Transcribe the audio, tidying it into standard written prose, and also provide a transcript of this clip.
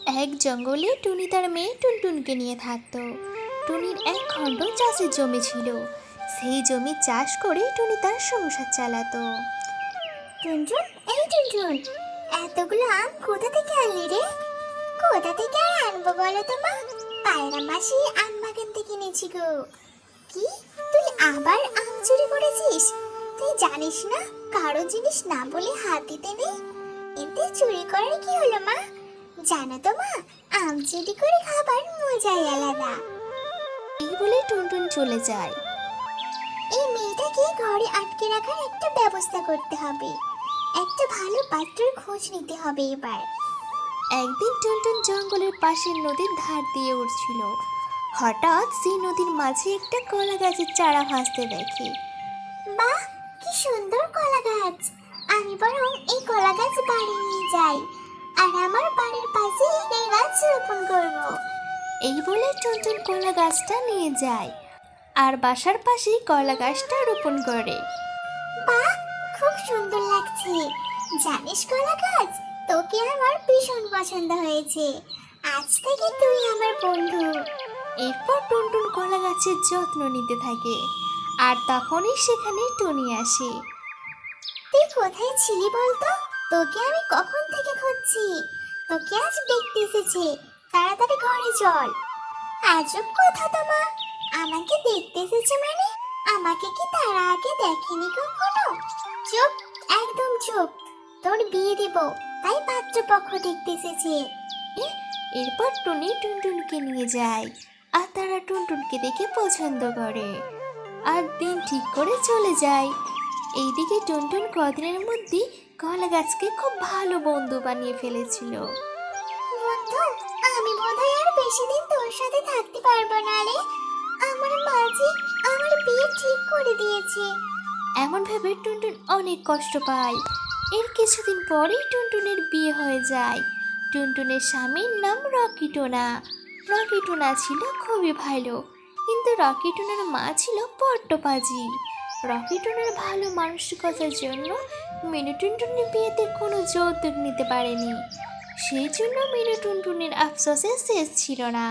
এক জঙ্গলে টুনি তার মেয়ে টুনটুনকে নিয়ে থাকতো। টুনির এক খণ্ড চাষের জমি ছিল। সেই জমি চাষ করে টুনি তার সংসার চালাতো। টুনটুন, এই টুনটুন, এতগুলো আম কোথা থেকে আনলি রে? কোথা থেকে আর আনবো বলো তো মা? পায়রা মাসি আম বাগান থেকে এনেছি গো। কি, তুই আবার আম চুরি করেছিস? তুই জানিস না কারো জিনিস না বলে হাত দিতে নেই? এতে চুরি করার কি হলো মা? জানো তো মা, আম চুরি করে খাবার মজাই আলাদা। এই বলে টুনটুন চলে যায়। এই মেয়েটাকে ঘরে আটকে রাখার একটা ব্যবস্থা করতে হবে। একটা ভালো পাত্রের খোঁজ নিতে হবে এবার। একদিন টুনটুন জঙ্গলের পাশের নদীর ধার দিয়ে উঠছিল। হঠাৎ সেই নদীর মাঝে একটা কলা গাছের চারা ভাসতে দেখে। বাহ, কি সুন্দর কলা গাছ! আমি বরং এই কলা গাছ বাড়ি নিয়ে যাই আর আমার বাড়ির পাশে এই গাছ রোপণ করব। এই বলে টুনটুন কলা গাছটা নিয়ে যায় আর বাসার পাশেই কলা গাছটা রোপণ করে। বাহ, খুব সুন্দর লাগছে। জানিস কলা গাছ, তোকে আমার ভীষণ পছন্দ হয়েছে। আজ থেকে তুই আমার বন্ধু। এরপর টুনটুন কলা গাছের যত্ন নিতে থাকে আর তখনই সেখানে টুনি আসে। তুই কোথায় ছিলি বলতো? তোকে আমি কখন থেকে খুঁজছি। তোকে আজ দেখতে এসেছে, তাড়াতাড়ি ঘরে চল। আজব কথা তো মা, আমাকে দেখতে এসেছে মানে আমাকে কি তার আগে দেখেনি কখনো? চুপ, একদম চুপ। তোর বিয়ে দিব, তাই পাত্রপক্ষ দেখতে এসেছে। এরপর টুনি টুনটুনকে নিয়ে যায় আর তারা টুনটুনকে দেখে পছন্দ করে আর দিন ঠিক করে চলে যায়। এইদিকে টুনটুন কদিনের মধ্যে কলা গাছকে খুব ভালো বন্ধু বানিয়ে ফেলেছিল। বন্ধু, আমি বোধহয় আর বেশি দিন তোর সাথে থাকতে পারবো না রে। আমার মাঝি আমার বিয়ে ঠিক করে দিয়েছে। এমন ভেবে টুনটুন অনেক কষ্ট পায়। এর কিছুদিন পরেই টুনটুনের বিয়ে হয়ে যায়। টুনটুনের স্বামীর নাম রকি টোনা। রকি টোনা ছিল খুবই ভালো, কিন্তু রকি টোনার মা ছিল বড্ড পাজি। রকি টোনার ভালো মানসিকতার জন্য মিনু টুনটুনের বিয়েতে কোনো যৌতুক নিতে পারেনি। সেই জন্য মিনু টুনটুনের আফসোসের শেষ ছিল না।